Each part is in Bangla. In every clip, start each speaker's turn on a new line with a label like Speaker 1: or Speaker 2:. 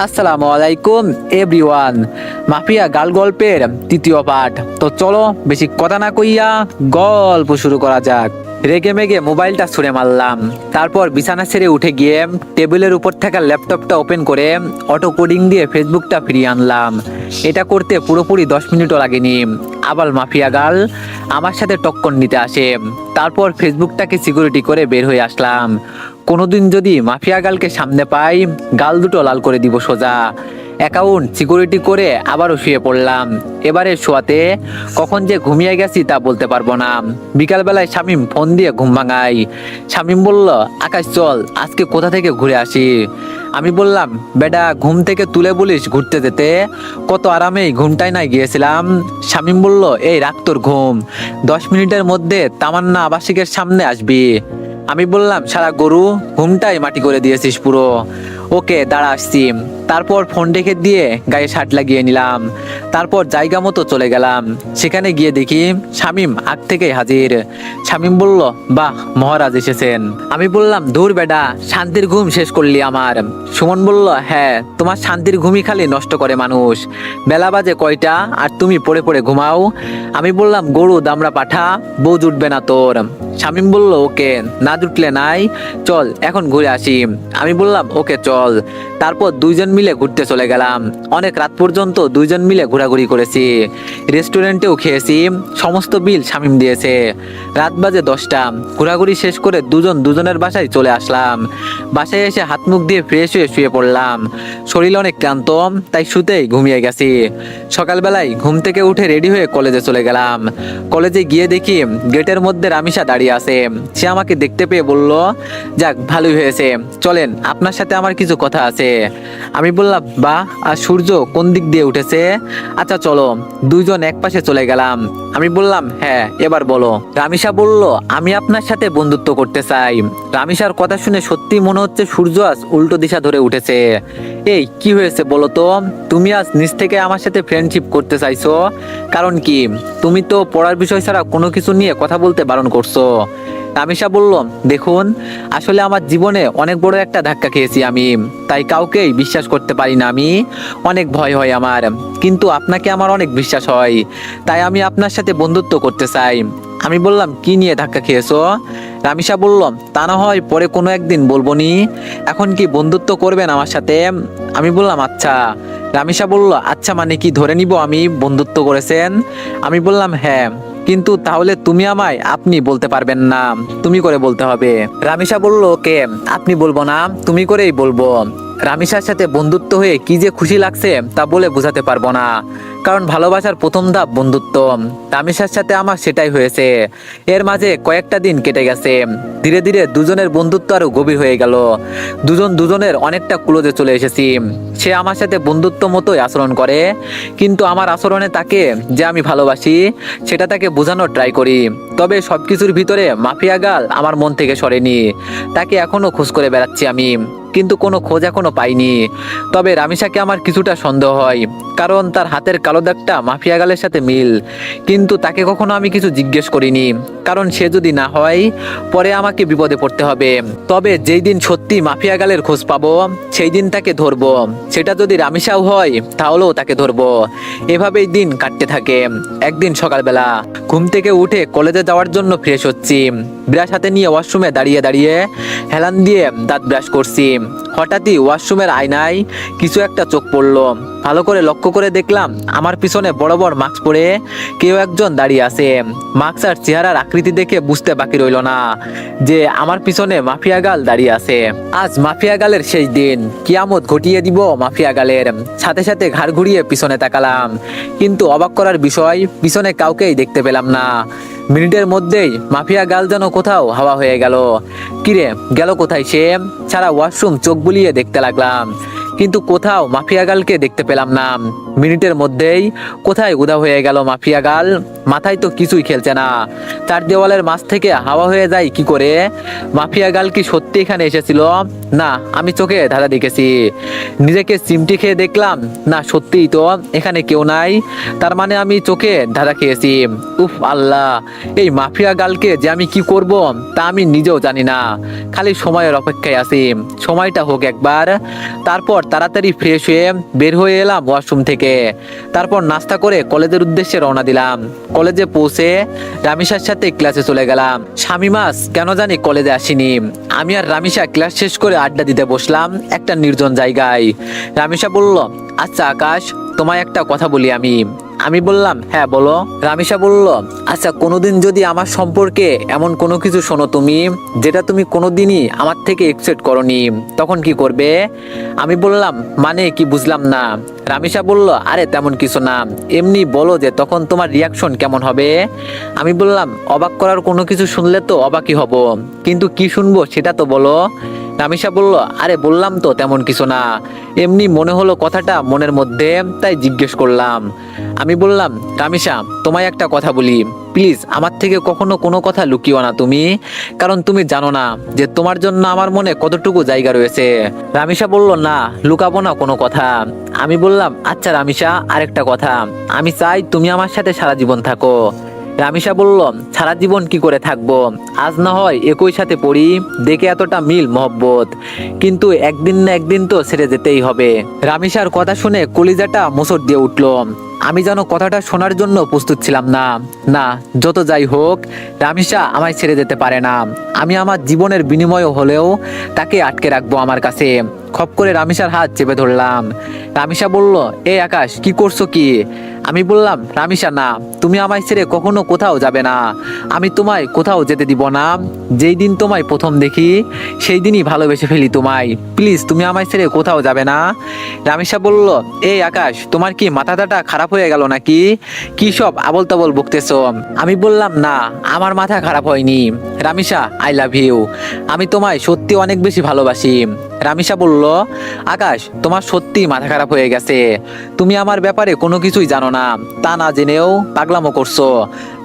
Speaker 1: আসসালামু আলাইকুম এভরিওয়ান। মাফিয়া গাল গল্পের তৃতীয় পাঠ। তো চলো বেশি কথা না কইয়া গল্প শুরু করা যাক। রেগে মেগে মোবাইলটা ছুঁড়ে মারলাম, তারপর বিছানা ছেড়ে উঠে গিয়ে টেবিলের উপর থাকা ল্যাপটপটা ওপেন করে অটো কোডিং দিয়ে ফেসবুকটা ফিরিয়ে আনলাম। এটা করতে পুরোপুরি 10 মিনিটও লাগেনি। আবার মাফিয়া গাল আমার সাথে টক্কর নিতে আসে। তারপর ফেসবুকটাকে সিকিউরিটি করে বের হয়ে আসলাম। কোনোদিন যদি মাফিয়া গালকে সামনে পাই, গাল দুটো লাল করে দিব সোজা। অ্যাকাউন্ট সিকিউরিটি করে আবারও শুয়ে পড়লাম। এবারে শোয়াতে কখন যে ঘুমিয়ে গেছি তা বলতে পারবো না। বিকালবেলায় শামীম ফোন দিয়ে ঘুম ভাঙাই। শামীম বলল, আকাশ চল আজকে কোথা থেকে ঘুরে আসি। আমি বললাম, বেটা ঘুম থেকে তুলে বলিস ঘুরতে যেতে, কত আরামেই ঘুমটাই নাই গিয়েছিলাম। শামীম বলল, এই রাখ তোর ঘুম, 10 মিনিটের মধ্যে তামান্না আবাসিকের সামনে আসবি। আমি বললাম, সারা গরু ঘুমটাই মাটি করে দিয়েছিস পুরো। ওকে দাঁড়া আসছি। তারপর ফোন রেখে দিয়ে গায়ে শার্ট লাগিয়ে নিলাম। তারপর জায়গা মতো চলে গেলাম। সেখানে গিয়ে দেখি শামীম আগ থেকেই হাজির। শামীম বলল, বাহ মহারাজ এসেছেন। আমি বললাম, ধুর বেডা, শান্তির ঘুম শেষ করলি আমার। সুমন বলল, হ্যাঁ তোমার শান্তির ঘুমই খালি নষ্ট করে মানুষ। বেলা বাজে কয়টা আর তুমি পড়ে পড়ে ঘুমাও। আমি বললাম, গরু দামড়া পাঠা, বউ জুটবে না তোর। শামীম বলল, ওকে না জুটলে নাই, চল এখন ঘুরে আসি। আমি বললাম, ওকে চল। তারপর দুইজন মিলে ঘুরতে চলে গেলাম। অনেক রাত পর্যন্ত দুইজন মিলে ঘোরাঘুরি করেছি, রেস্টুরেন্টেও খেয়েছি। সমস্ত বিল শামীম দিয়েছে। রাত বাজে 10টা। ঘোরাঘুরি শেষ করে দুজন দুজনের বাসায় চলে আসলাম। বাসায় এসে হাত মুখ দিয়ে ফ্রেশ হয়ে শুয়ে পড়লাম। শরীর অনেক ক্লান্ত, তাই শুতেই ঘুমিয়ে গেছি। সকালবেলায় ঘুম থেকে উঠে রেডি হয়ে কলেজে চলে গেলাম। কলেজে গিয়ে দেখি গেটের মধ্যে রামিসা দাঁড়িয়ে আছে। সে আমাকে দেখতে পেয়ে বলল, যাক ভালোই হয়েছে, চলেন আপনার সাথে আমার কিছু কথা আছে। আমি বললাম, বাহ, আর সূর্য কোন দিক দিয়ে উঠেছে, আচ্ছা চলো। দুইজন এক পাশে চলে গেলাম। আমি বললাম, হ্যাঁ এবার বলো। রামিসা বলল, আমি আপনার সাথে বন্ধুত্ব করতে চাই। রামিসার কথা শুনে সত্যি মনে হচ্ছে সূর্য আজ উল্টো দিশা ধরে উঠেছে। এই কি হয়েছে বলো তো, তুমি আজ নিজ থেকে আমার সাথে ফ্রেন্ডশিপ করতে চাইছো, কারণ কি? তুমি তো পড়ার বিষয় ছাড়া কোনো কিছু নিয়ে কথা বলতে বারণ করছো। রামিসা বলল, দেখুন আসলে আমার জীবনে অনেক বড় একটা ধাক্কা খেয়েছি আমি, তাই কাউকেই বিশ্বাস করতে পারি না আমি, অনেক ভয় হয় আমার। কিন্তু আপনাকে আমার অনেক বিশ্বাস হয়, তাই আমি আপনার সাথে বন্ধুত্ব করতে চাই। আমি বললাম, কি নিয়ে ধাক্কা খেয়েছো? রামিসা বলল, তা না হয় পরে কোনো একদিন বলবো নি, এখন কি বন্ধুত্ব করবেন আমার সাথে? আমি বললাম, আচ্ছা। রামিসা বলল, আচ্ছা মানে কি ধরে নিব আমি বন্ধুত্ব করেছেন? আমি বললাম, হ্যাঁ। কিন্তু তাহলে তুমি আমায় আপনি বলতে পারবেন না, তুমি করে বলতে হবে। রামিসা বলল, ওকে আপনি বলবো না, তুমি করেই বলবো। রামিসার সাথে বন্ধুত্ব হয়ে কি যে খুশি লাগছে তা বলে বোঝাতে পারবো না, কারণ ভালোবাসার প্রথম ধাপ বন্ধুত্ব। রামিসার সাথে আমার সেটাই হয়েছে। এর মাঝে কয়েকটা দিন কেটে গেছে। ধীরে ধীরে দুজনের বন্ধুত্ব আরো গভীর হয়ে গেল। দুজন দুজনের অনেকটা ক্লোজে চলে এসেছি। সে আমার সাথে বন্ধুত্ব মতোই আচরণ করে, কিন্তু আমার আচরণে তাকে যে আমি ভালোবাসি সেটা তাকে বোঝানোর ট্রাই করি। তবে সবকিছুর ভিতরে মাফিয়া গাল আমার মন থেকে সরেনি। তাকে এখনো খোঁজ করে বেড়াচ্ছি আমি, কিন্তু কোনো খোঁজ এখনো পাইনি। তবে রামিসাকে আমার কিছুটা সন্দেহ হয়, কারণ তার হাতের কালো দাগটা মাফিয়া গালের সাথে মিল। কিন্তু তাকে কখনো আমি কিছু জিজ্ঞেস করিনি, কারণ সে যদি না হয় পরে আমাকে বিপদে পড়তে হবে। তবে যেই দিন সত্যি মাফিয়া গালের খোঁজ পাবো সেই দিন তাকে ধরবো। সেটা যদি রামিসাও হয় তাহলেও তাকে ধরবো। এভাবেই দিন কাটতে থাকে। একদিন সকালবেলা ঘুম থেকে উঠে কলেজে যাওয়ার জন্য ফ্রেশ হচ্ছি। ব্রাশ হাতে নিয়ে ওয়াশরুমে দাঁড়িয়ে দাঁড়িয়ে হেলান দিয়ে দাঁত ব্রাশ করছি। হঠাৎই ওয়াশরুমের আয়নায় কিছু একটা চোখ পড়লো। ভালো করে লক্ষ্য করে দেখলাম আমার পিছনে বড় বড় মাস্ক পরে কেউ একজন দাঁড়িয়ে আছে। মাস্ক আর চেহারার আকৃতি দেখে বুঝতে বাকি রইল না যে আমার পিছনে মাফিয়া গাল দাঁড়িয়ে আছে। আজ মাফিয়া গালের শেষ দিন, কিয়ামত ঘটিয়ে দিব মাফিয়া গালের। সাথে সাথে ঘাড় ঘুরিয়ে পিছনে তাকালাম, কিন্তু অবাক করার বিষয় পিছনে কাউকেই দেখতে পেলাম না। মিনিটের মধ্যেই মাফিয়া গাল যেন কোথাও হাওয়া হয়ে গেল। কিরে গেল কোথায় সে? সারা ওয়াশরুম চোখ বুলিয়ে দেখতে লাগলাম, কিন্তু কোথাও মাফিয়া গালকে দেখতে পেলাম না। মিনিটের মধ্যেই কোথায় উধাও হয়ে গেল মাফিয়া গাল। মাথায় তো কিছুই খেলছে না, চার দেওয়ালের মাছ থেকে হাওয়া হয়ে যায় কি করে? মাফিয়া গাল কি সত্যি এখানে এসেছিল? না, আমি চোখে ধাঁধা দেখেছি। নিজেকে চিমটি খেয়ে দেখলাম, না সত্যিই তো এখানে কেউ নাই। তার মানে আমি চোখে ধাঁধা খেয়েছি। উফ আল্লাহ, এই মাফিয়া গালকে যে আমি কি করব তা আমি নিজেও জানি না। খালি সময়ের অপেক্ষায় আছি, সময়টা হোক একবার, তারপর তাড়াতাড়ি ফ্রেশ হয়ে বের হয়ে এলাম ওয়াশরুম থেকে। তারপর নাস্তা করে কলেজের উদ্দেশ্যে রওনা দিলাম। কলেজে পৌঁছে রামিসার সাথে ক্লাসে চলে গেলাম। শামিমাস কেন জানি কলেজে আসেনি। আমি আর রামিসা ক্লাস শেষ করে আড্ডা দিতে বসলাম একটা নির্জন জায়গায়। রামিসা বলল, আচ্ছা আকাশ, তোমায় একটা কথা বলি আমি বললাম, হ্যাঁ বলো। রামিসা বলল, আচ্ছা কোনোদিন যদি আমার সম্পর্কে এমন কোনো কিছু শোনো তুমি, যেটা তুমি কোনোদিনই আমার থেকে এক্সপেক্ট করনি, তখন কি করবে? আমি বললাম, মানে কি বুঝলাম না। রামিসা বলল, আরে তেমন কিছু না, এমনি বলো যে তখন তোমার রিয়াকশন কেমন হবে। আমি বললাম, অবাক করার কোনো কিছু শুনলে তো অবাকই হব, কিন্তু কি শুনবো সেটা তো বলো। রামিসা বলল, আরে বললাম তো তেমন কিছু না, এমনি মনে হলো কথাটা মনের মধ্যে, তাই জিজ্ঞেস করলাম। আমি বললাম, রামিসা তোমায় একটা কথা বলি, প্লিজ আমার থেকে কখনো কোনো কথা লুকিও না তুমি, কারণ তুমি জানো না যে তোমার জন্য আমার মনে কতটুকু জায়গা রয়েছে। রামিসা বলল, না লুকাবো না কোনো কথা। আমি বললাম, আচ্ছা রামিসা আরেকটা কথা, আমি চাই তুমি আমার সাথে সারা জীবন থাকো। রামিসা বলল, সারা জীবন কি করে থাকবো, আজ না হয় একই সাথে পড়ি, দেখে এতটা মিল মহব্বত, কিন্তু একদিন না একদিন তো ছেড়ে যেতেই হবে। রামিসার কথা শুনে কলিজাটা মোচড় দিয়ে উঠলো। আমি যেন কথাটা শোনার জন্য প্রস্তুত ছিলাম না। না, যত যাই হোক রামিসা আমায় ছেড়ে যেতে পারে না। আমি আমার জীবনের বিনিময় হলেও তাকে আটকে রাখবো আমার কাছে। খপ করে রামিসার হাত চেপে ধরলাম। রামিসা বলল, এই আকাশ কি করছো কি? আমি বললাম, রামিসা না, তুমি আমায় ছেড়ে কখনো কোথাও যাবে না, আমি তোমায় কোথাও যেতে দিব না। যেই দিন তোমায় প্রথম দেখি সেই দিনই ভালোবেসে ফেলি তোমায়, প্লিজ তুমি আমায় ছেড়ে কোথাও যাবে না। রামিসা বলল, এই আকাশ তোমার কি মাথাটা খারাপ হয়ে গেল নাকি? কি সব আবল তাবল বকতেছো? আমি বললাম, না আমার মাথা খারাপ হয়নি রামিসা, আই লাভ ইউ, আমি তোমায় সত্যি অনেক বেশি ভালোবাসি। রামিসা বলল, আকাশ তোমার সত্যি মাথা খারাপ হয়ে গেছে, তুমি আমার ব্যাপারে কোনো কিছুই জানো না, তা না জেনেও পাগলামো করছো।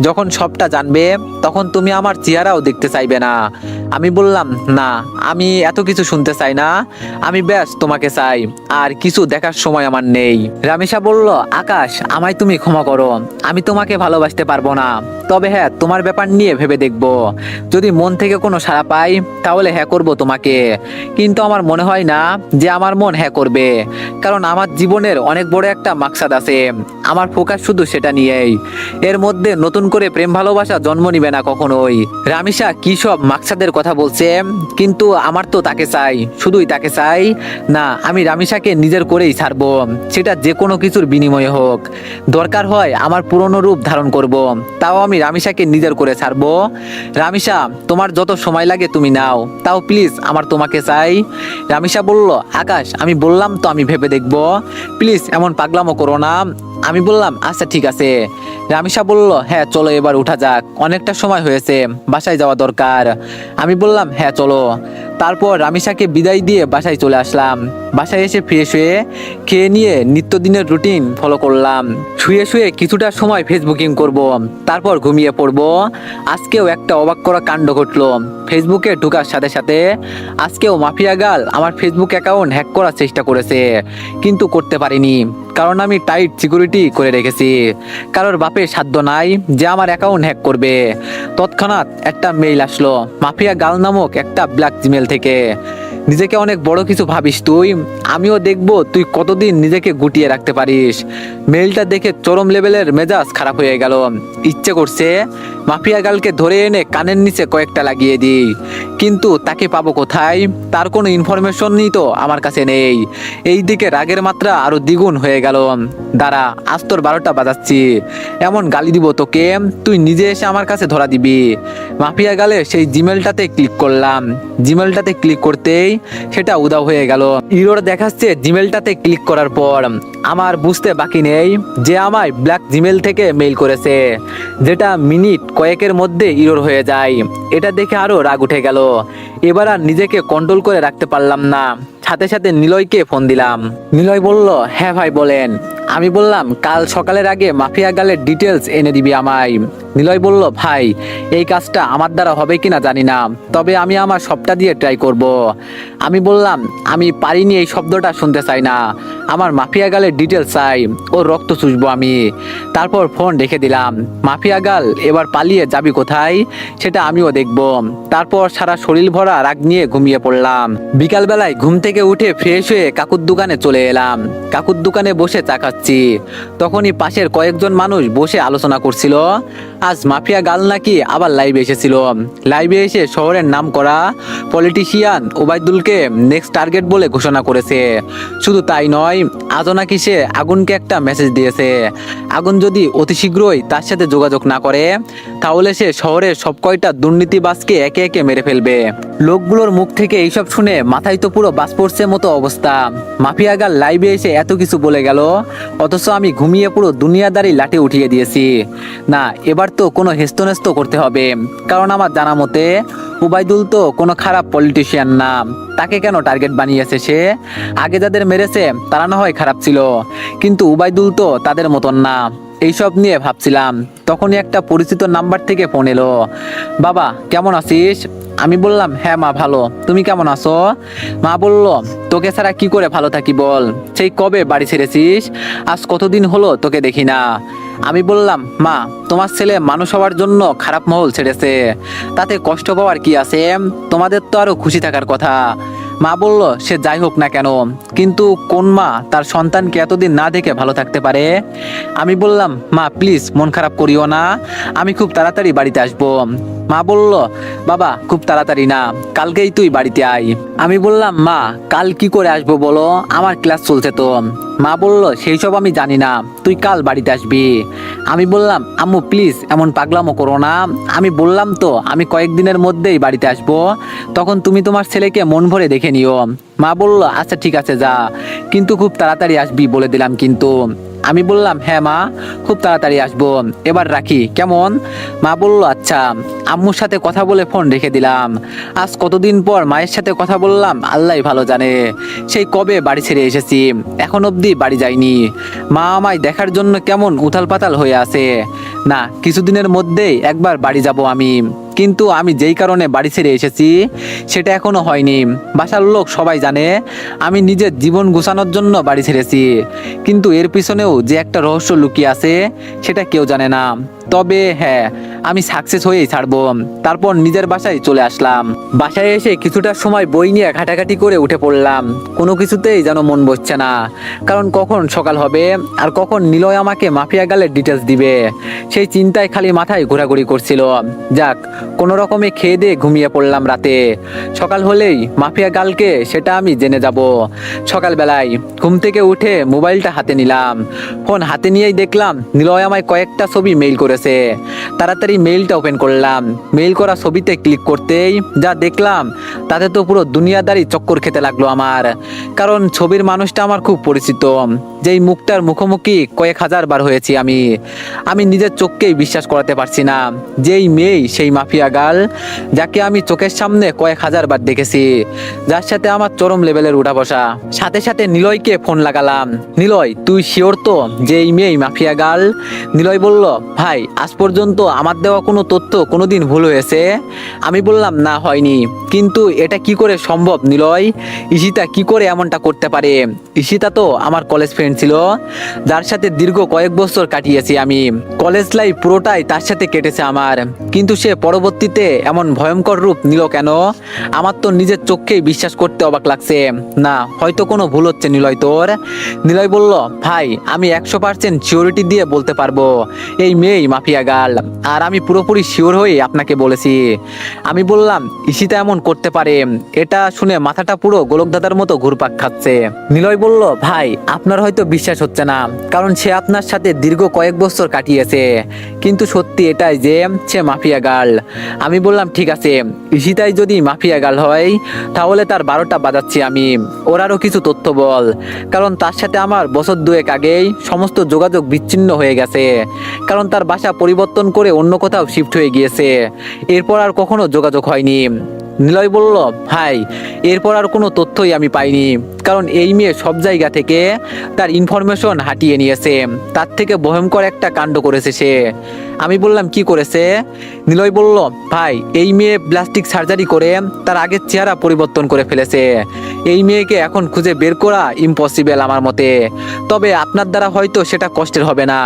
Speaker 1: যখন সবটা জানবে তখন তুমি আমার চেহারাও দেখতে চাইবে না। আমি বললাম, না আমি এত কিছু শুনতে চাই না, আমি ব্যাস তোমাকে চাই, আর কিছু দেখার সময় আমার নেই। রামিসা বলল, আকাশ আমায় তুমি ক্ষমা করো, আমি তোমাকে ভালোবাসতে পারবো না, তবে হ্যাঁ তোমার ব্যাপার নিয়ে ভেবে দেখবো, যদি মন থেকে কোনো সাড়া পাই তাহলে হ্যাঁ করবো তোমাকে, কিন্তু আমার মনে হয় না যে আমার মন হ্যাঁ করবে, কারণ আমার জীবনের অনেক বড় একটা মাকসাদ আছে, আমার ফোকাস শুধু সেটা নিয়েই, এর মধ্যে নতুন করে প্রেম ভালোবাসা জন্ম নিবে না কখনোই। রামিসা কি সব মাকসাদের কথা বলছে, কিন্তু আমার তো তাকে চাই, শুধুই তাকে চাই। না, আমি রামিসাকে নিজের করেই ছাড়বো, সেটা যে কোনো কিছুর বিনিময়ে হোক, দরকার হয় আমার পুরনো রূপ ধারণ করব, তাও আমি রামিসাকে নিজের করে ছাড়বো। রামিসা তোমার যত সময় লাগে তুমি নাও, তাও প্লিজ আমার তোমাকে চাই। রামিসা বলল, আকাশ আমি বললাম তো আমি ভেবে দেখবো, প্লিজ এমন পাগলামো করো না। আমি বললাম, আচ্ছা ঠিক আছে। রামিসা বলল, হ্যাঁ চলো এবার উঠা যাক, অনেকটা সময় হয়েছে, বাসায় যাওয়া দরকার। আমি বললাম, হ্যাঁ চলো। তারপর রামিসাকে বিদায় দিয়ে বাসায় চলে আসলাম। বাসায় এসে ফ্রেশ হয়ে খেয়ে নিয়ে নিত্যদিনের রুটিন ফলো করলাম। শুয়ে শুয়ে কিছুটা সময় ফেসবুকিং করব, তারপর ঘুমিয়ে পড়ব। আজকেও একটা অবাক করা কাণ্ড ঘটলো। ফেসবুকে ঢোকার সাথে সাথে আজকেও মাফিয়া গার্ল আমার ফেসবুক অ্যাকাউন্ট হ্যাক করার চেষ্টা করেছে, কিন্তু করতে পারিনি, কারণ আমি টাইট সিকিউরিটি করে রেখেছি। কারোর বাপের সাধ্য নাই যে আমার অ্যাকাউন্ট হ্যাক করবে। তৎক্ষণাৎ একটা মেইল আসলো মাফিয়া গার্ল নামক একটা ব্ল্যাক জিমেল থেকে। নিজেকে অনেক বড় কিছু ভাবিস তুই, আমিও দেখব তুই কতদিন নিজেকে গুটিয়ে রাখতে পারিস। মেইলটা দেখে চরম লেভেলের মেজাজ খারাপ হয়ে গেল। ইচ্ছে করছে মাফিয়া গার্লকে ধরে এনে কানের নিচে কয়েকটা লাগিয়ে দিই, কিন্তু তাকে পাবো কোথায়? তার কোনো ইনফরমেশনই তো আমার কাছে নেই। এই দিকে রাগের মাত্রা আরো দ্বিগুণ হয়ে গেল। দাঁড়া, আজ তোর 12টা বাজাচ্ছি, এমন গালি দিব তোকে তুই নিজে এসে আমার কাছে ধরা দিবি। মাফিয়া গালে সেই জিমেলটাতে ক্লিক করলাম। জিমেলটাতে ক্লিক করতেই সেটা উধাও হয়ে গেল। ইরোর দেখাচ্ছে জিমেলটাতে ক্লিক করার পর। আমার বুঝতে বাকি নেই যে আমায় ব্ল্যাক জিমেল থেকে মেইল করেছে, যেটা মিনিট কয়েকের মধ্যে ইরোর হয়ে যায়। এটা দেখে আরো রাগ উঠে গেল। এবার আর নিজেকে কন্ট্রোল করে রাখতে পারলাম না, সাথে সাথে নিলয়কে ফোন দিলাম। নিলয় বলল, হ্যাঁ ভাই বলেন। আমি বললাম, কাল সকালের আগে মাফিয়া গালের ডিটেলস এনে দিবি আমায়। নিলয় বলল, ভাই এই কাজটা আমার দ্বারা হবে কিনা জানি না, তবে আমি আমার সবটা দিয়ে ট্রাই করব। আমি বললাম, আমি পারিনি এই শব্দটা শুনতে চাই না, আমার মাফিয়া গালের ডিটেলস চাই, ওর রক্ত চুষবো আমি। তারপর ফোন রেখে দিলাম। মাফিয়া গাল এবার পালিয়ে যাবি কোথায় সেটা আমিও দেখব। তারপর সারা শরীর ভরা রাগ নিয়ে ঘুমিয়ে পড়লাম। বিকালবেলায় ঘুম থেকে থেকে উঠে ফ্রেশ হয়ে কাকুর দোকানে চলে এলাম। কাকুর দোকানে বসে চা খাচ্ছি। তখনই পাশের কয়েকজন মানুষ বসে আলোচনা করছিল আজ মাফিয়া গাল নাকি আবার লাইভে এসেছিল। লাইভে এসে শহরের নাম করা পলিটিশিয়ান ওবায়দুলকে নেক্সট টার্গেট বলে ঘোষণা করেছে। শুধু তাই নয়, আজও নাকি সে আগুনকে একটা মেসেজ দিয়েছে, আগুন যদি অতি শীঘ্রই তার সাথে যোগাযোগ না করে তাহলে সে শহরের সব কয়টা দুর্নীতিবাজকে একে একে মেরে ফেলবে। লোকগুলোর মুখ থেকে এইসব শুনে মাথায় তো পুরো বাজ পড়ছে মতো অবস্থা। মাফিয়া গাল লাইভে এসে এত কিছু বলে গেল, অথচ আমি ঘুমিয়ে পুরো দুনিয়াদারি লাঠি উঠিয়ে দিয়েছি। না, এবার তো কোনো হেস্তনেস্ত করতে হবে, কারণ আমার জানা মতে ওবায়দুল তো কোনো খারাপ পলিটিশিয়ান না। তাকে কেন টার্গেট বানিয়েছে সে? আগে যাদের মেরেছে তারা না হয় খারাপ ছিল, কিন্তু ওবায়দুল তো তাদের মতন না। এইসব নিয়ে ভাবছিলাম, তখনই একটা পরিচিত নাম্বার থেকে ফোন এলো। বাবা কেমন আছিস? আমি বললাম হ্যাঁ মা ভালো, তুমি কেমন আছো? মা বলল তোকে ছাড়া কি করে ভালো থাকি বল, সেই কবে বাড়ি ছেড়েছিস, আজ কতদিন হলো তোকে দেখি না। আমি বললাম মা, তোমার ছেলে মানুষ হওয়ার জন্য খারাপ মহল ছেড়েছে, তাতে কষ্ট পাওয়ার কি আছে, তোমাদের তো আরো খুশি থাকার কথা। মা বলল সে যাই হোক না কেন, কিন্তু কোন মা তার সন্তানকে এতদিন না দেখে ভালো থাকতে পারে? আমি বললাম মা প্লিজ মন খারাপ করিও না, আমি খুব তাড়াতাড়ি বাড়িতে আসবো। মা বলল বাবা খুব তাড়াতাড়ি না, কালকেই তুই বাড়িতে আয়। আমি বললাম মা কাল কি করে আসবো বলো, আমার ক্লাস চলছে তো। মা বলল সেই সব আমি জানি না, তুই কাল বাড়িতে আসবি। আমি বললাম আম্মু প্লিজ এমন পাগলামো করো না, আমি বললাম তো আমি কয়েকদিনের মধ্যেই বাড়িতে আসবো, তখন তুমি তোমার ছেলেকে মন ভরে দেখে নিও। মা বলল আচ্ছা ঠিক আছে যা, কিন্তু খুব তাড়াতাড়ি আসবি বলে দিলাম কিন্তু। আমি বললাম হ্যাঁ মা খুব তাড়াতাড়ি আসবো, এবার রাখি কেমন? মা বলল আচ্ছা। আম্মুর সাথে কথা বলে ফোন রেখে দিলাম। আজ কতদিন পর মায়ের সাথে কথা বললাম আল্লাহ ভালো জানে, সেই কবে বাড়ি ছেড়ে এসেছি, এখন অবধি বাড়ি যাইনি। মা আমায় দেখার জন্য কেমন উথাল পাতাল হয়ে আছে। না, কিছুদিনের মধ্যেই একবার বাড়ি যাব আমি, কিন্তু আমি যেই কারণে বাড়ি ছেড়ে এসেছি সেটা এখনো হয়নি। বাসার লোক সবাই জানে আমি নিজের জীবন গোছানোর জন্য বাড়ি ছেড়েছি, কিন্তু এর পিছনেও যে একটা রহস্য লুকিয়ে আছে সেটা কেউ জানে না। তবে হ্যাঁ, আমি সাকসেস হয়েই ছাড়বো। তারপর নিজের বাসায় চলে আসলাম। বাসায় এসে কিছুটা সময় বই নিয়ে ঘাটাঘাটি করে উঠে পড়লাম। কোনো কিছুতেই যেন মন বসছে না, কারণ কখন সকাল হবে আর কখন নিলয় আমাকে মাফিয়া গালের ডিটেলস দিবে, সেই চিন্তায় খালি মাথায় ঘোরাঘুরি করছিল। যাক, কোনো রকমে খেয়ে দিয়ে ঘুমিয়ে পড়লাম রাতে। সকাল হলেই মাফিয়া গালকে সেটা আমি জেনে যাব। সকালবেলায় ঘুম থেকে উঠে মোবাইলটা হাতে নিলাম। ফোন হাতে নিয়েই দেখলাম নিলয় আমায় কয়েকটা ছবি মেইল করেছে। তাড়াতাড়ি মেইলটা ওপেন করলাম। মেইল করা ছবিতে ক্লিক করতেই যা দেখলাম তাতে তো পুরো দুনিয়াদারি চক্কর খেতে লাগলো আমার, কারণ ছবির মানুষটা আমার খুব পরিচিত, যেই মুখটার মুখোমুখি কয়েক হাজার বার হয়েছি আমি নিজের চোখকেই বিশ্বাস করাতে পারছি না। যেই মেয়ে সেই মাফিয়া গাল, যাকে আমি চোখের সামনে কয়েক হাজার বার দেখেছি, যার সাথে আমার চরম লেভেলের উঠা বসা। সাথে সাথে নিলয়কে ফোন লাগালাম। নিলয় তুই শিওর তো যে এই মেয়ে মাফিয়া গাল? নিলয় বলল ভাই আজ পর্যন্ত আমার দেওয়া কোনো তথ্য কোনোদিন ভুল হয়েছে? আমি বললাম না হয়নি, কিন্তু এটা কি করে সম্ভব নিলয়? ঈশিতা কি করে এমনটা করতে পারে? ঈশিতা তো আমার কলেজ ফ্রেন্ড ছিল, যার সাথে দীর্ঘ কয়েক বছর কাটিয়েছি আমি। কলেজ লাইফ পুরোটাই তার সাথে কেটেছে আমার, কিন্তু সে পরবর্তীতে এমন ভয়ঙ্কর রূপ নিল কেন? আমার তো নিজের চোখকেই বিশ্বাস করতে অবাক লাগছে। না, হয়তো কোনো ভুল হচ্ছে নিলয় তোর। নিলয় বলল ভাই আমি 100% সিওরিটি দিয়ে বলতে পারবো এই মেয়েই মাফিয়া গাল, আর আমি পুরোপুরি শিওর হয়ে আপনাকে বলেছি। আমি বললাম ঈশিতা এমন করতে পারে? এটা শুনে মাথাটা পুরো গোলক দাদার মতো ঘুরপাক খাচ্ছে। নিলয় বলল ভাই আপনার হয়তো বিশ্বাস হচ্ছে না, কারণ সে আপনার সাথে দীর্ঘ কয়েক বছর কাটিয়েছে, কিন্তু সত্যি এটাই যে সে মাফিয়া গার্ল। আমি বললাম ঠিক আছে, ঈশিতাই যদি মাফিয়া গার্ল হয় তাহলে তার 12টা বাজাচ্ছি আমি। ওর আরও কিছু তথ্য বল, কারণ তার সাথে আমার বছর দুয়েক আগেই সমস্ত যোগাযোগ বিচ্ছিন্ন হয়ে গেছে, কারণ তার বাসা পরিবর্তন করে অন্য কোথাও শিফট হয়ে গিয়েছে। এরপর আর কখনো যোগাযোগ হয়নি। নিলয় বলল ভাই এরপর আর কোনো তথ্যই আমি পাইনি, কারণ এই মেয়ে সব জায়গা থেকে তার ইনফরমেশন হাতিয়ে নিয়েছে, তার থেকে ভয়ঙ্কর একটা কাণ্ড করেছে সে। আমি বললাম কি করেছে? নিলয় বলল, ভাই এই মেয়ে প্লাস্টিক সার্জারি করে তার আগের চেহারা পরিবর্তন করে ফেলেছে। এই মেয়েকে এখন খুঁজে বের করা ইম্পসিবল আমার মতে। তবে আপনার দ্বারা হয়তো সেটা কষ্টের হবে না,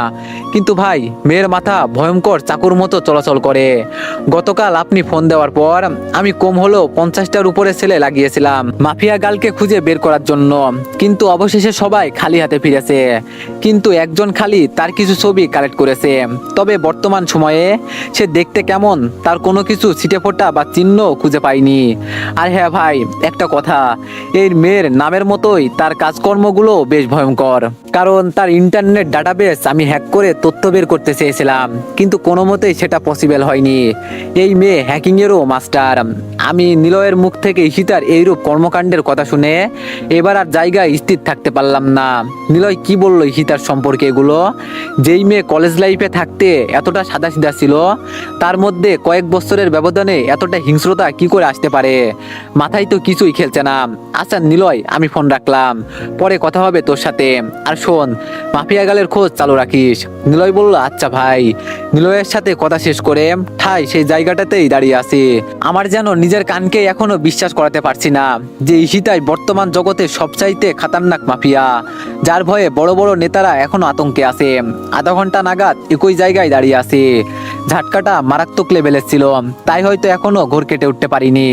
Speaker 1: কিন্তু ভাই মেয়ের মাথা ভয়ঙ্কর চাকুর মতো চলাচল করে। গতকাল আপনি ফোন দেওয়ার পর আমি কম হলেও 50টার উপরে ছেলে লাগিয়েছিলাম মাফিয়া গার্লকে খুঁজে বের করার জন্য, কিন্তু অবশেষে সবাই খালি হাতে ফিরেছে। কিন্তু একজন খালি তার কিছু ছবি কালেক্ট করেছে। তবে বর্তমান সময়ে সে দেখতে কেমন তার কোনো কিছু ছিটেফোঁটা বা চিহ্ন খুঁজে পাইনি। আর হ্যাঁ ভাই, একটা কথা, এই মেয়ের নামের মতোই তার কাজকর্মগুলো বেশ ভয়ঙ্কর। কারণ তার ইন্টারনেট ডাটাবেস আমি হ্যাক করে তথ্য বের করতে চেয়েছিলাম, কিন্তু কোনো মতেই সেটা পসিবল হয়নি। এই মেয়ে হ্যাকিংয়েরও মাস্টার। আমি নিলয়ের মুখ থেকে ঈশিতার এইরূপ কর্মকাণ্ডের কথা শুনে এবার আর জায়গায় স্থির থাকতে পারলাম না। নিলয় কি বললো ঈশিতার সম্পর্কে এগুলো? যেই মেয়ে কলেজ লাইফে থাকতে এতটা সাদাসিধা ছিল, তার মধ্যে কয়েক বছরের ব্যবধানে এতটা হিংস্রতা কি করে আসতে পারে? মাথায় তো কিছুই খেলছে না। আচ্ছা নিলয়, আমি ফোন রাখলাম, পরে কথা হবে তোর সাথে। আর শোন, মাফিয়া গালের খোঁজ চালু রাখিস। নিলয় বলল, আচ্ছা ভাই। নিলয়ের সাথে কথা শেষ করে ঠাই সেই জায়গাটাতেই দাঁড়িয়ে আছি। আমার যেন নিজের কানকে এখনো বিশ্বাস করাতে পারছি না যে ঈশিতাই বর্তমান জগতে সবচাইতে খাতারনাক মাফিয়া, যার ভয়ে বড় বড় নেতারা এখনো আতঙ্কে আছে। আধা ঘন্টা নাগাদ একই জায়গায় দাঁড়িয়ে আছে। ঝাটকাটা মারাত্মক লেভেলের ছিল, তাই হয়তো এখনো ঘোর কেটে উঠতে পারিনি।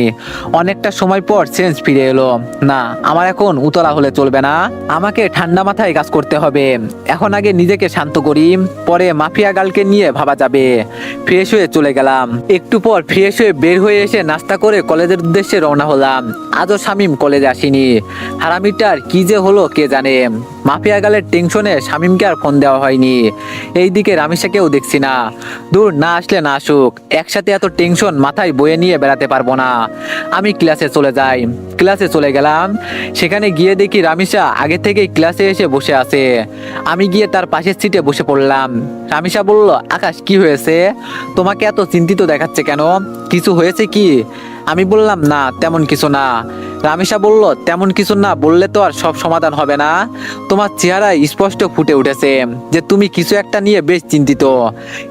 Speaker 1: অনেকটা সময় পর সেন্স ফিরে এলো। না, আমার এখন উতলা হলে চলবে না, আমাকে ঠান্ডা মাথায় কাজ করতে হবে। এখন আগে নিজেকে শান্ত করি, পরে মাফিয়া গার্লকে নিয়ে ভাবা যাবে। ফ্রেশ হয়ে চলে গেলাম। একটু পর ফ্রেশ হয়ে বের হয়ে এসে নাস্তা করে কলেজের উদ্দেশ্যে রওনা হলাম। আজও শামীম কলেজে আসেনি। হারামিটার কি যে হলো কে জানে। মাফিয়া গালের টেনশনে শামীমকে আর ফোন দেওয়া হয়নি। এইদিকে রামিসাকেও দেখছি না। দূর, না আসলে না আসুক, একসাথে এত টেনশন মাথায় বয়ে নিয়ে বেড়াতে পারবো না। আমি ক্লাসে চলে যাই। ক্লাসে চলে গেলাম। সেখানে গিয়ে দেখি রামিসা আগে থেকেই ক্লাসে এসে বসে আছে। আমি গিয়ে তার পাশের সিটে বসে পড়লাম। রামিসা বলল, আকাশ কি হয়েছে? তোমাকে এত চিন্তিত দেখাচ্ছে কেন? কিছু হয়েছে কি? আমি বললাম, না তেমন কিছু না। রামিসা বলল, তেমন কিছু না বললে তো আর সব সমাধান হবে না। তোমার চেহারায় স্পষ্ট ফুটে উঠেছে যে তুমি কিছু একটা নিয়ে বেশ চিন্তিত।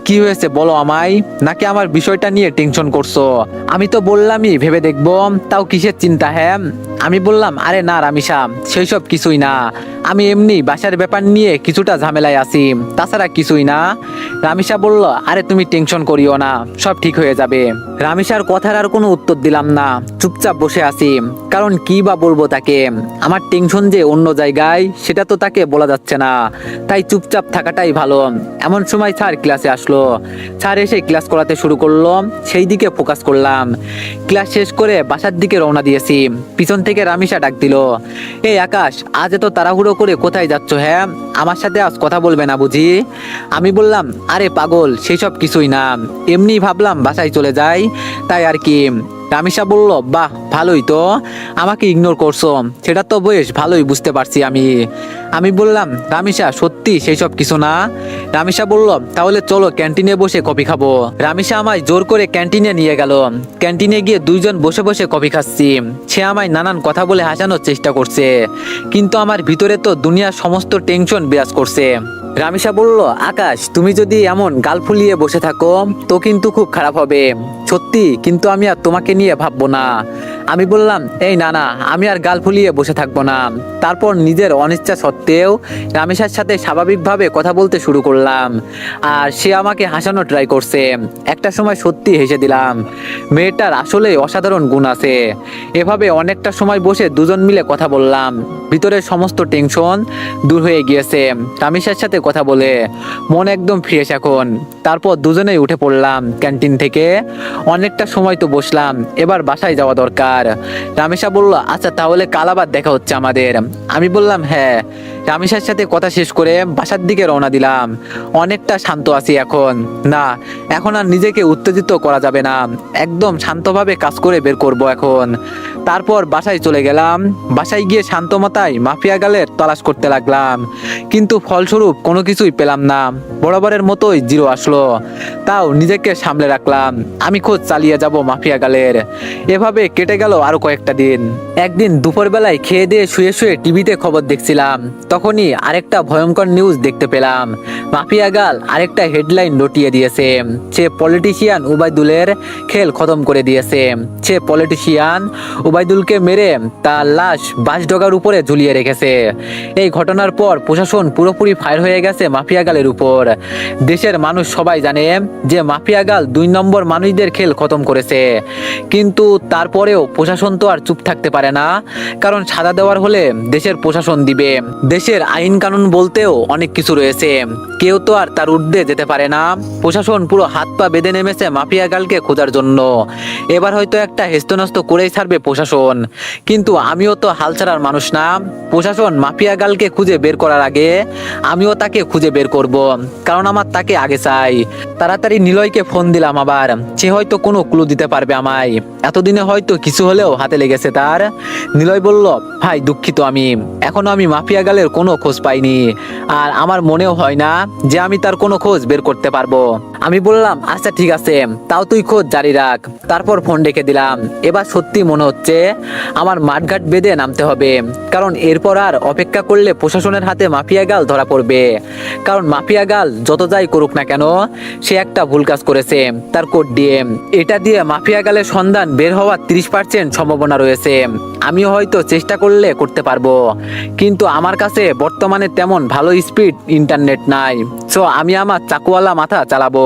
Speaker 1: কি হয়েছে বলো আমায়, নাকি আমার বিষয়টা নিয়ে টেনশন করছো? আমি তো বললামই ভেবে দেখবো, তাও কিসের চিন্তা? হ্যাঁ, আমি বললাম, আরে না রামিসা, সেই সব কিছুই না। আমি এমনি বাসার ব্যাপার নিয়ে কিছুটা ঝামেলায় আছি, তাছাড়া কিছুই না। রামিসা বলল, আরে তুমি টেনশন করিও না, সব ঠিক হয়ে যাবে। রামিসার কথার আর কোনো উত্তর দিলাম না, চুপচাপ বসে আছি। কারণ কি বা বলবো তাকে? আমার টেনশন যে অন্য জায়গায়, সেটা তো তাকে বলা যাচ্ছে না, তাই চুপচাপ থাকাটাই ভালো। এমন সময় স্যার ক্লাসে আসলো। স্যার এসে ক্লাস করাতে শুরু করলো, সেই দিকে ফোকাস করলাম। ক্লাস শেষ করে বাসার দিকে রওনা দিয়েছি। পিছন থেকে রামিসা ডাক দিল, এই আকাশ, আজ এত তাড়াহুড়ো করে কোথায় যাচ্ছ? হ্যাঁ, আমার সাথে আজ কথা বলবে না বুঝি? আমি বললাম, আরে পাগল, সেই সব কিছুই না, এমনি ভাবলাম বাসায় চলে যাই, তাই আর কি। রামিসা বলল, বাহ ভালোই তো, আমাকে ইগনোর করছো, সেটা তো বেশ ভালোই বুঝতে পারছি আমি। আমি বললাম, রামিসা সত্যি সেই সব কিছু না? রামিসা বলল, তাহলে চলো ক্যান্টিনে বসে কফি খাবো। রামিসা আমায় জোর করে ক্যান্টিনে নিয়ে গেল। ক্যান্টিনে গিয়ে দুইজন বসে বসে কফি খাচ্ছি। সে আমায় নানান কথা বলে হাসানোর চেষ্টা করছে, কিন্তু আমার ভিতরে তো দুনিয়ার সমস্ত টেনশন বিরাজ করছে। রামিসা বলল, আকাশ, তুমি যদি এমন গাল ফুলিয়ে বসে থাকো তো কিন্তু খুব খারাপ হবে, সত্যি। কিন্তু আমি আর তোমাকে নিয়ে ভাববো না। আমি বললাম, এই না না, আমি আর গাল ফুলিয়ে বসে থাকবো না। তারপর নিজের অনিচ্ছা সত্ত্বেও রামিসার সাথে স্বাভাবিকভাবে কথা বলতে শুরু করলাম। আর সে আমাকে হাসানো ট্রাই করছে। একটা সময় সত্যি হেসে দিলাম। মেয়েটার আসলে অসাধারণ গুণ আছে। এভাবে অনেকটা সময় বসে দুজন মিলে কথা বললাম। ভিতরের সমস্ত টেনশন দূর হয়ে গিয়েছে রামিসার সাথে কথা বলে। মন একদম ফ্রেশ এখন। তারপর দুজনেই উঠে পড়লাম ক্যান্টিন থেকে। অনেকটা সময় তো বসলাম, এবার বাসায় যাওয়া দরকার। রামিসা বলল, আচ্ছা তাহলে কাল আবার দেখা হচ্ছে আমাদের। আমি বললাম, হ্যাঁ। রামিসার সাথে কথা শেষ করে বাসার দিকে রওনা দিলাম। অনেকটা শান্ত আছি এখন। না, এখন আর নিজেকে উত্তেজিত করা যাবে না, একদম শান্তভাবে কাজ করে বের করব এখন। তারপর বাসায় চলে গেলাম। বাসায় গিয়ে শান্ত মাথায় মাফিয়া গালের তলাশ করতে লাগলাম, কিন্তু ফলস্বরূপ কোনো কিছুই পেলাম না, বরাবরের মতোই জিরো আসলো। তাও নিজেকে সামলে রাখলাম, আমি খোঁজ চালিয়ে যাব মাফিয়া গালের। এভাবে কেটে গেল আরো কয়েকটা দিন। একদিন দুপুরবেলায় খেয়ে দিয়ে শুয়ে শুয়ে টিভিতে খবর দেখছিলাম, তখনই আরেকটা ভয়ঙ্কর নিউজ দেখতে পেলাম। মাফিয়া গাল আরেকটা হেডলাইন রটিয়ে দিয়েছে, সে পলিটিশিয়ান উবাইদুলের খেল খতম করে দিয়েছে। সে পলিটিশিয়ান উবাইদুলকে মেরে তার লাশ বাঁশডগার উপরে ঝুলিয়ে রেখেছে। এই ঘটনার পর প্রশাসন পুরোপুরি ফায়ার হয়ে গেছে মাফিয়া গালের উপর। দেশের মানুষ সবাই জানে যে মাফিয়া গাল 2 নম্বর মানুষদের খেল খতম করেছে, কিন্তু তারপরেও প্রশাসন তো আর চুপ থাকতে পারে না, কারণ সাজা দেওয়ার হলে দেশের প্রশাসন দিবে। দেশের আইন কানুন বলতেও অনেক কিছু রয়েছে, কেউ তো আর তার ঊর্ধ্বে যেতে পারে না। প্রশাসন পুরো হাত পা বেঁধে নেমেছে মাফিয়া গালকে খোঁজার জন্য। এবার হয়তো একটা হেস্তনস্ত করেই ছাড়বে প্রশাসন, কিন্তু আমিও তো হাল ছাড়ার মানুষ না। প্রশাসন মাফিয়া গালকে খুঁজে বের করার আগে আমিও তাকে খুঁজে বের করব, কারণ আমার তাকে আগে চাই। তাড়াতাড়ি নিলয়কে ফোন দিলাম আবার, সে হয়তো কোনো ক্লু দিতে পারবে আমায়। এতদিনে হয়তো কিছু হলেও হাতে লেগেছে তার। নিলয় বলল, ভাই দুঃখিত, এখনো আমি মাফিয়া গালের কোনো খোঁজ পাইনি, আর আমার মনেও হয় না যে আমি তার কোনো খোঁজ বের করতে পারবো। আমি বললাম, আচ্ছা ঠিক আছে, তাও তুই খোঁজ জারি রাখ। তারপর ফোন রেখে দিলাম। এবার সত্যি মনে হচ্ছে আমার মাঠঘাট বেঁধে নামতে হবে, কারণ এরপর আর অপেক্ষা করলে প্রশাসনের হাতে মাফিয়া গাল ধরা পড়বে। কারণ মাফিয়া গাল যত যাই করুক না কেন, সে একটা ভুল কাজ করেছে, তার কোড দিয়ে। এটা দিয়ে মাফিয়া গালের সন্ধান বের হওয়ার 30% সম্ভাবনা রয়েছে। আমিও হয়তো চেষ্টা করলে করতে পারবো, কিন্তু আমার কাছে বর্তমানে তেমন ভালো স্পিড ইন্টারনেট নাই। সো আমি আমার চাকুওয়ালা মাথা চালাবো।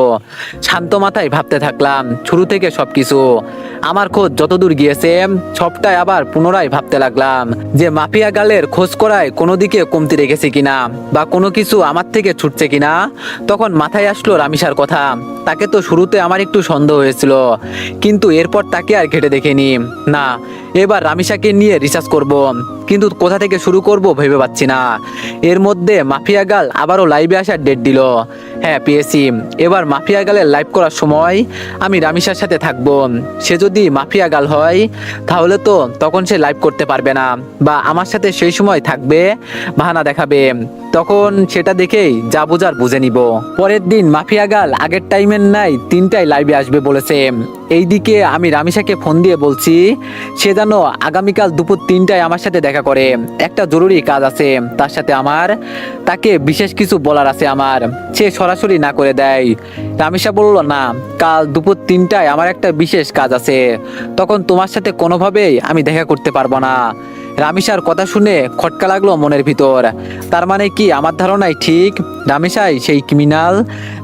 Speaker 1: শান্ত মাথায় ভাবতে থাকলাম শুরু থেকে সবকিছু। আমার খোঁজ যতদূর গিয়েছে সবটাই আবার পুনরায় ভাবতে লাগলাম যে মাফিয়া গালের খোঁজ করায় কোনো দিকে কমতি রেখেছে কিনা, বা কোনো কিছু আমার থেকে ছুটছে কিনা। তখন মাথায় আসলো রামিসার কথা। তাকে তো শুরুতে আমার একটু সন্দেহ হয়েছিল, কিন্তু এরপর তাকে আর ঘেটে দেখিনি। না, এবার রামিসাকে নিয়ে রিসার্চ করব, কিন্তু কোথা থেকে শুরু করব ভেবে পাচ্ছি না। এর মধ্যে মাফিয়া গাল আবারও লাইভে আসার ডেট দিল। হ্যাঁ, পেয়েছি। এবার মাফিয়া গালের লাইভ করার সময় আমি রামিসার সাথে থাকবো। সে যদি মাফিয়া গাল হয় তাহলে তো তখন সে লাইভ করতে পারবে না, বা আমার সাথে সেই সময় থাকবে, বাহানা দেখাবে। তখন সেটা দেখেই যা বোঝার বুঝে নিব। পরের দিন মাফিয়া গাল আগের টাইমের নাই 3টায় লাইভে আসবে বলেছে। এইদিকে আমি রামিসাকে ফোন দিয়ে বলছি সে যেন আগামীকাল দুপুর 3টায় আমার সাথে দেখা করে, একটা জরুরি কাজ আছে তার সাথে আমার, তাকে বিশেষ কিছু বলার আছে আমার। সে সরাসরি না করে দেয়। রামিসা বলল, না, কাল দুপুর 3টায় আমার একটা বিশেষ কাজ আছে, তখন তোমার সাথে কোনোভাবেই আমি দেখা করতে পারবো না। রামিসার কথা শুনে খটকা লাগলো মনের ভিতর। তার মানে কি আমার ধারণাই ঠিক? রামিসাই সেই ক্রিমিনাল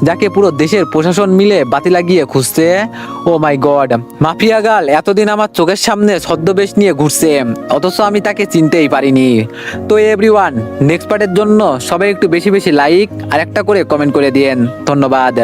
Speaker 1: যাকে পুরো দেশের প্রশাসন মিলে বাতি লাগিয়ে খুঁজছে। ও মাই গড, মাফিয়া গাল এতদিন আমার চোখের সামনে ছদ্মবেশ নিয়ে ঘুরছে, অথচ আমি তাকে চিনতেই পারিনি। তো এভরিওয়ান, নেক্সট পার্টের জন্য সবাই একটু বেশি বেশি লাইক আর একটা করে কমেন্ট করে দিয়েন। ধন্যবাদ।